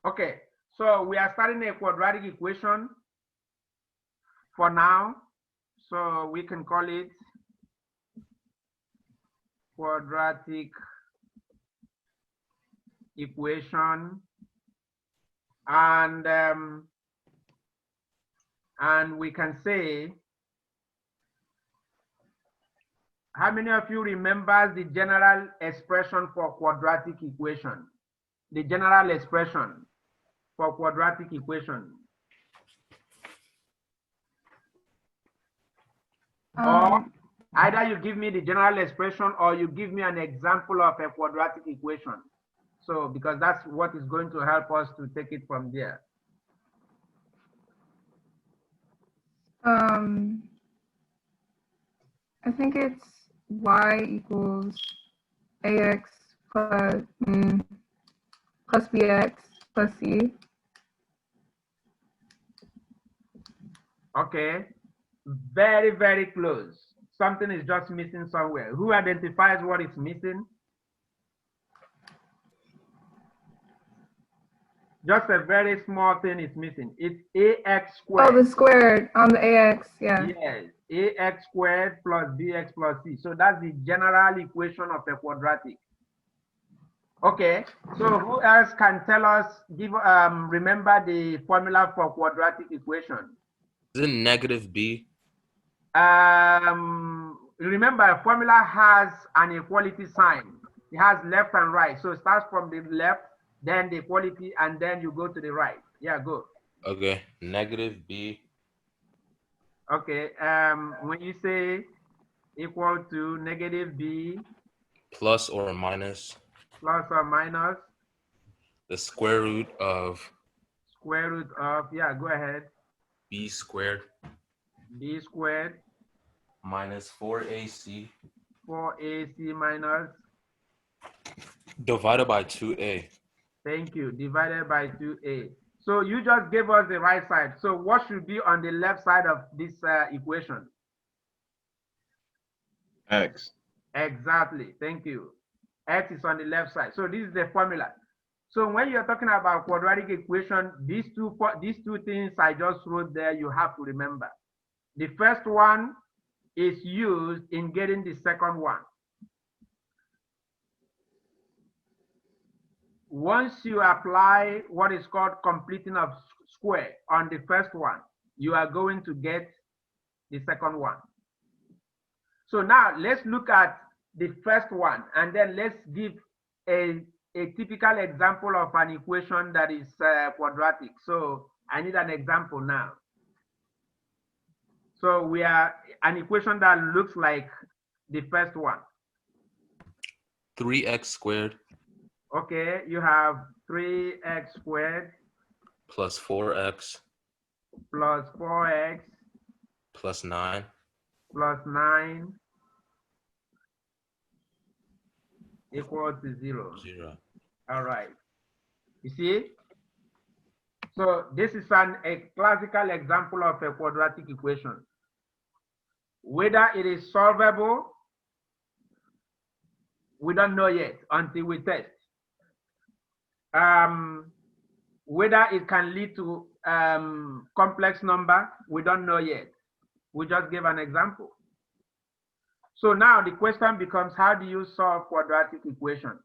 Okay, so we are starting a quadratic equation for now. So we can call it quadratic equation, and we can say, how many of you remembers the general expression for quadratic equation? The general expression for quadratic equation. Or either you give me the general expression or you give me an example of a quadratic equation. So, because that's what is going to help us to take it from there. I think it's y equals ax plus plus bx plus c. Okay, very, very close. Something is just missing somewhere. Who identifies what is missing? Just a very small thing is missing. It's ax squared. Oh, the squared on the ax, yeah. Yes, ax squared plus bx plus c. So that's the general equation of a quadratic. Okay, so who else can tell us, remember the formula for quadratic equation? Is it negative b? Remember, formula has an equality sign. It has left and right. So it starts from the left, then the equality, and then you go to the right. Yeah, go. Okay, negative b. Okay, when you say equal to negative b plus or minus the square root of yeah, go ahead, b squared minus 4ac minus, divided by 2a. thank you, divided by 2a. So you just gave us the right side. So what should be on the left side of this equation? X. Exactly, thank you. X is on the left side. So this is the formula. So when you're talking about quadratic equation, these two things I just wrote there, you have to remember. The first one is used in getting the second one. Once you apply what is called completing of square on the first one, you are going to get the second one. So now let's look at the first one, and then let's give a typical example of an equation that is quadratic. So I need an example now. So we are an equation that looks like the first one. 3x squared. Okay, you have 3x squared plus 4x plus 4x plus 9 equal to 0. 0. All right. You see? So this is a classical example of a quadratic equation. Whether it is solvable, we don't know yet until we test. Whether it can lead to complex number, we don't know yet. We just gave an example. So now the question becomes, how do you solve quadratic equation?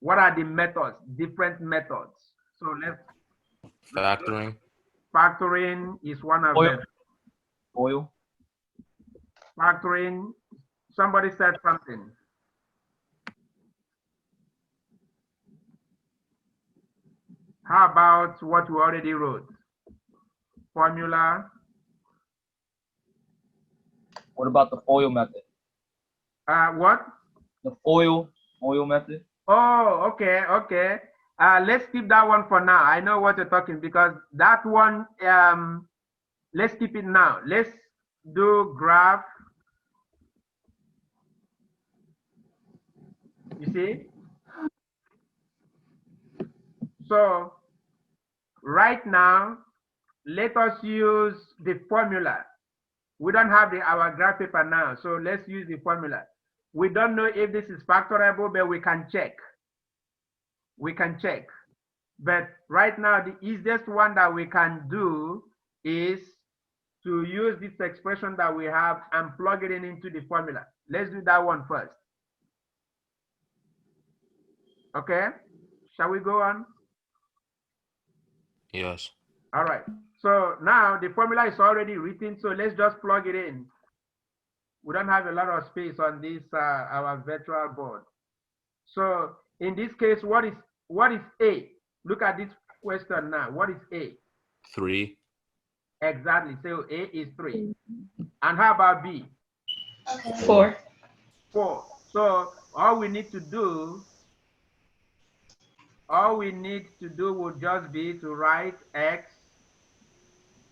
What are the methods, different methods? So let's... Factoring. Factoring is one of them. Oil. Factoring, somebody said something. How about what we already wrote? Formula. What about the FOIL method? What? The FOIL method. Oh, okay. Let's keep that one for now. I know what you're talking, because that one, let's keep it now. Let's do graph. You see? So right now, let us use the formula. We don't have our graph paper now, so let's use the formula. We don't know if this is factorable, but we can check. We can check. But right now, the easiest one that we can do is to use this expression that we have and plug it in into the formula. Let's do that one first. Okay, shall we go on? Yes. All right, so now the formula is already written, so let's just plug it in. We don't have a lot of space on this, our virtual board. So in this case, what is A? Look at this question now. What is A? 3. Exactly, so A is 3. And how about B? 4. 4. So all we need to do would just be to write X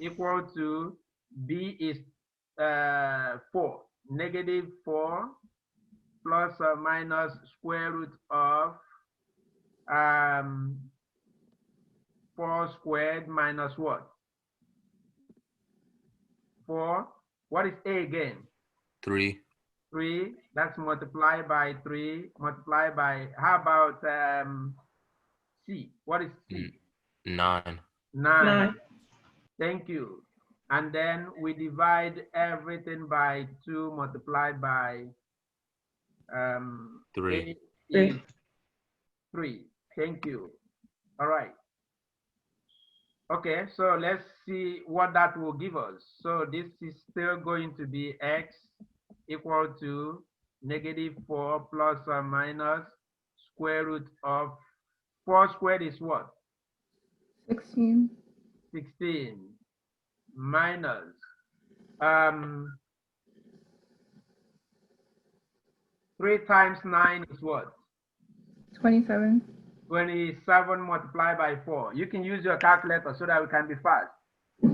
equal to B is 4. Negative 4 plus or minus square root of 4 squared minus what? 4. What is A again? 3. 3. That's multiplied by 3. Multiplied by, how about C? What is C? 9. 9. Thank you. And then we divide everything by 2 multiplied by 3. 8 is 3. Thank you. All right. Okay, so let's see what that will give us. So this is still going to be X equal to negative 4 plus or minus square root of 4 squared is what? 16. 16 minus 3 times 9 is what? 27. 27 multiplied by 4. You can use your calculator so that we can be fast.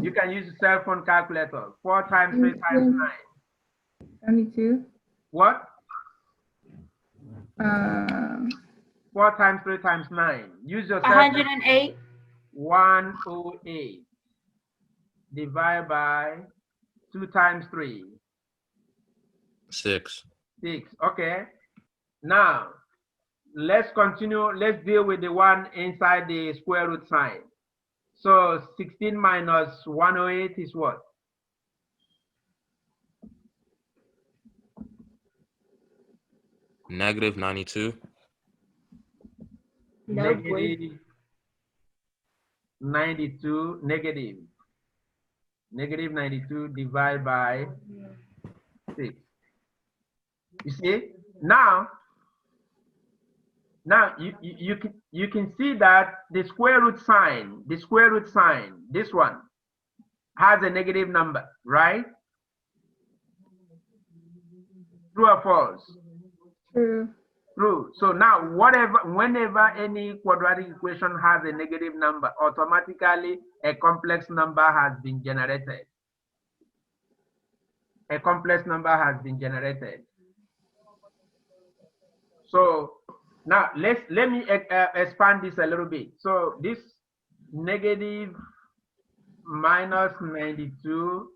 You can use a cell phone calculator. 4 times 3 times 9. 72. What? 4 times 3 times 9. Use your cell phone. 108. 108. Divide by 2 times 3. 6. 6. Okay. Now, let's continue. Let's deal with the one inside the square root sign. So 16 minus 108 is what? Negative 92. Negative 92. Negative 92 divided by 6. You see? Now you can see that the square root sign, this one has a negative number, right? True or false? True. True. So now whenever any quadratic equation has a negative number, automatically a complex number has been generated. A complex number has been generated. So now let me expand this a little bit. So this negative minus 92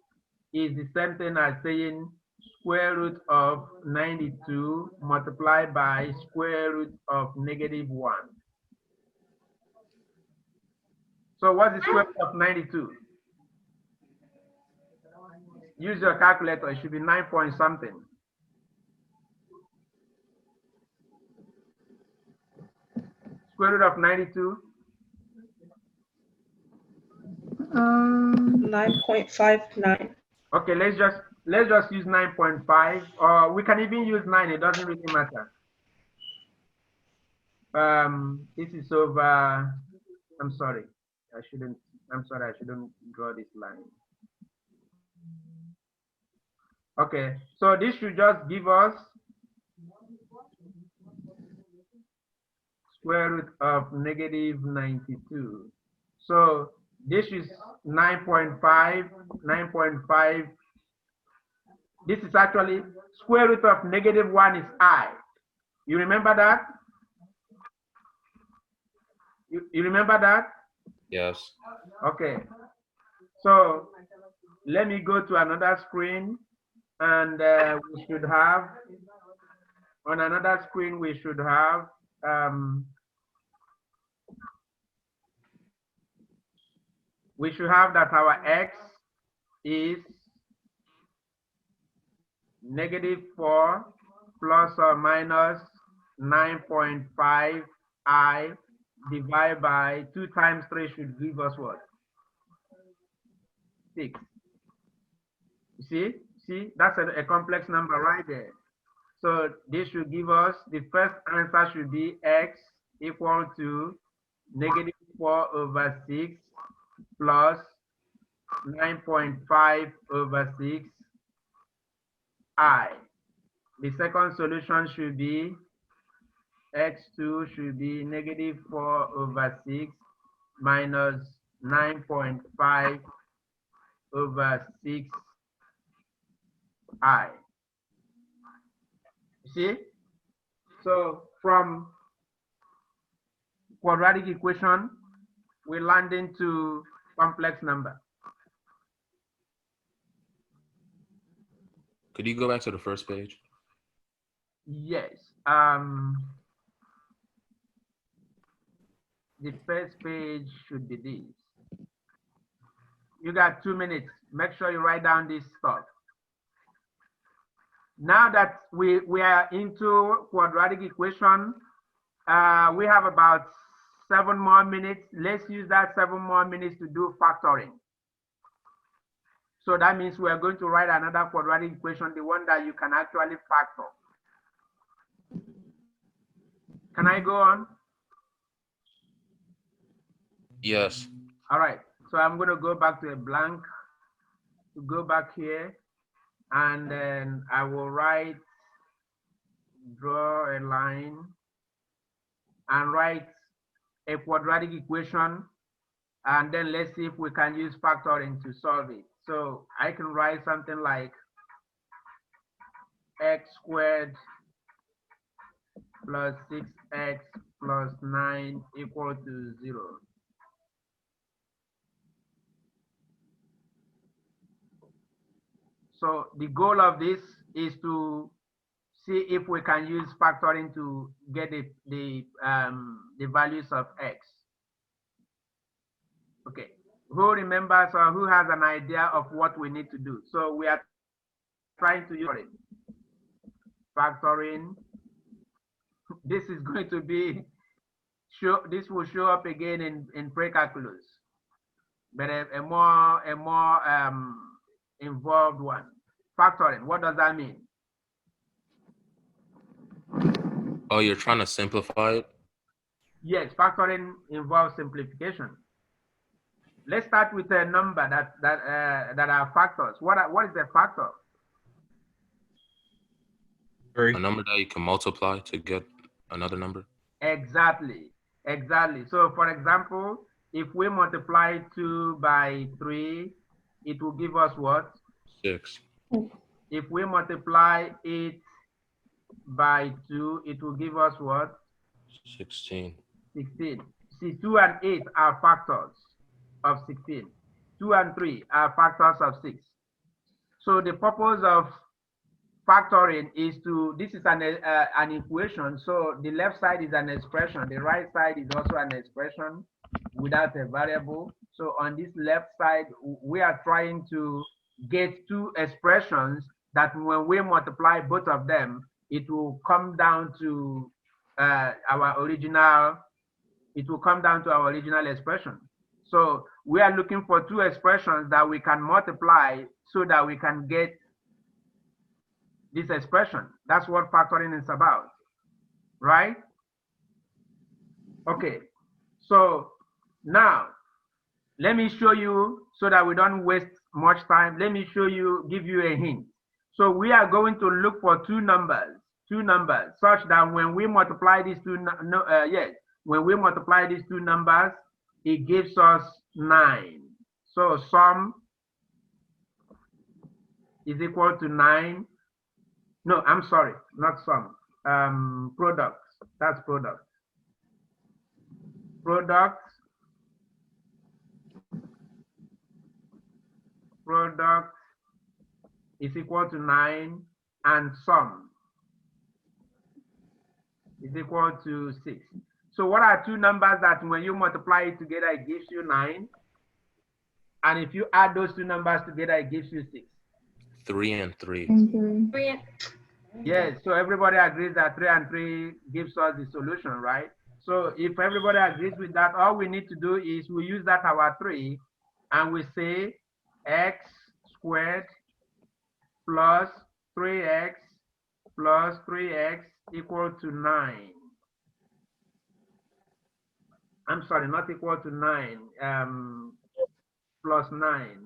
is the same thing as saying square root of 92 multiplied by square root of negative 1. So what's the square root of 92? Use your calculator. It should be 9 point something. Square root of 92? 9.59. Okay, let's just use 9.5, or we can even use 9. It doesn't really matter. This is over. I'm sorry. I shouldn't draw this line. Okay, so this should just give us square root of negative 92. So this is 9.5. 9.5. This is actually square root of negative 1 is I. You remember that? You remember that? Yes. Okay. So let me go to another screen, and we should have, on another screen, we should have we should have that our x is -4 plus or minus 9.5 I divided by 2 times 3 should give us what? 6. See, that's a complex number right there. So this should give us, the first answer should be x equal to -4/6 plus 9.5/6 I. The second solution should be x2 should be -4/6 minus 9.5/6 I. See? So from quadratic equation, we land into complex number. Could you go back to the first page? Yes. The first page should be this. You got 2 minutes. Make sure you write down this stuff. Now that we are into quadratic equation, we have about 7 more minutes. Let's use that 7 more minutes to do factoring. So that means we are going to write another quadratic equation, the one that you can actually factor. Can I go on? Yes. All right. So I'm going to go back to a blank, to go back here, and then I will draw a line and write a quadratic equation, and then let's see if we can use factoring to solve it. So I can write something like x squared plus 6x plus 9 equal to 0. So the goal of this is to see if we can use factoring to get the values of x. Okay, who remembers or who has an idea of what we need to do? So we are trying to use it. Factoring. This is going to be this will show up again in pre-calculus, but a more involved one. Factoring. What does that mean? Oh, you're trying to simplify it? Yes, factoring involves simplification. Let's start with a number that are factors. What is a factor? A number that you can multiply to get another number. Exactly. So for example, if we multiply 2 by 3, it will give us what? 6. If we multiply 8 by 2, it will give us what? 16. 16. See, 2 and 8 are factors of 16. 2 and 3 are factors of 6. So the purpose of factoring is to, this is an equation. So the left side is an expression. The right side is also an expression without a variable. So on this left side, we are trying to get 2 expressions that when we multiply both of them, it will come down to our original expression. So we are looking for 2 expressions that we can multiply so that we can get this expression. That's what factoring is about, right? Okay, so now let me show you, so that we don't waste much time, let me show you, give you a hint. So we are going to look for two numbers such that when we multiply these when we multiply these two numbers, it gives us 9. So sum is equal to 9. No, I'm sorry, not sum. Product. That's product. Product is equal to 9, and sum is equal to 6. So what are two numbers that when you multiply it together, it gives you 9? And if you add those two numbers together, it gives you 6. 3 and 3. And 3. Yes, so everybody agrees that 3 and 3 gives us the solution, right? So if everybody agrees with that, all we need to do is we use that our 3 and we say x squared plus 3x plus 3x equal to 9. I'm sorry, not equal to 9, plus 9.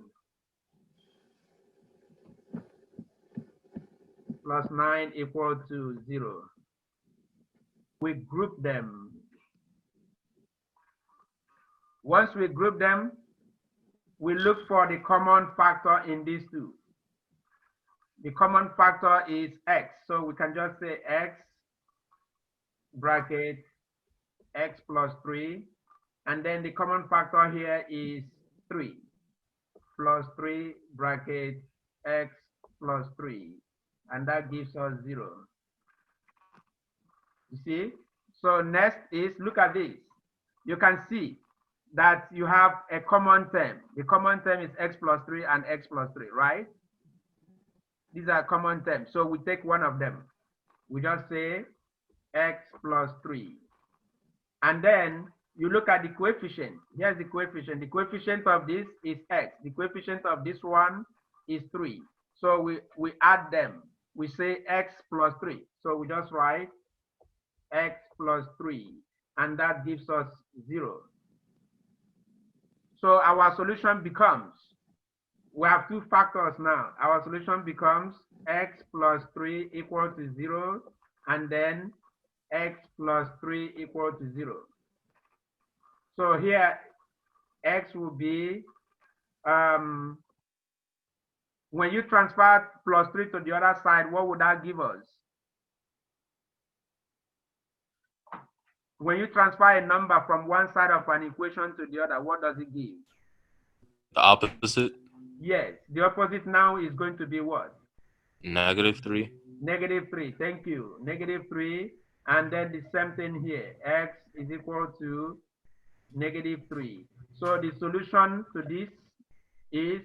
Plus 9 equal to 0. We group them. Once we group them, we look for the common factor in these two. The common factor is x, so we can just say x bracket x plus 3, and then the common factor here is 3 plus 3 bracket x plus 3, and that gives us 0. You see? So next is, look at this. You can see that you have a common term. The common term is x plus 3 and x plus 3, right? These are common terms. So we take one of them. We just say x plus 3. And then you look at the coefficient. Here's the coefficient. The coefficient of this is x. The coefficient of this one is 3. So we add them. We say x plus 3. So we just write x plus 3. And that gives us 0. So our solution becomes, we have two factors now. Our solution becomes x plus 3 equal to 0, and then x plus 3 equal to 0. So here, x will be, when you transfer plus 3 to the other side, what would that give us? When you transfer a number from one side of an equation to the other, what does it give? The opposite? Yes, the opposite now is going to be what? -3. -3, thank you. -3, and then the same thing here. X is equal to -3. So the solution to this is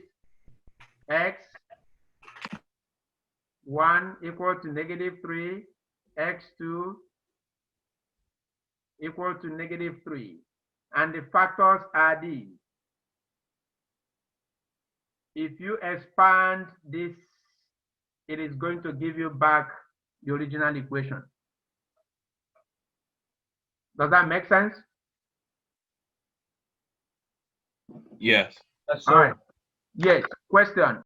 x1 equal to -3, x2 equal to -3. And the factors are these. If you expand this, it is going to give you back the original equation. Does that make sense? Yes. Yes, sir. All right. Yes. Question.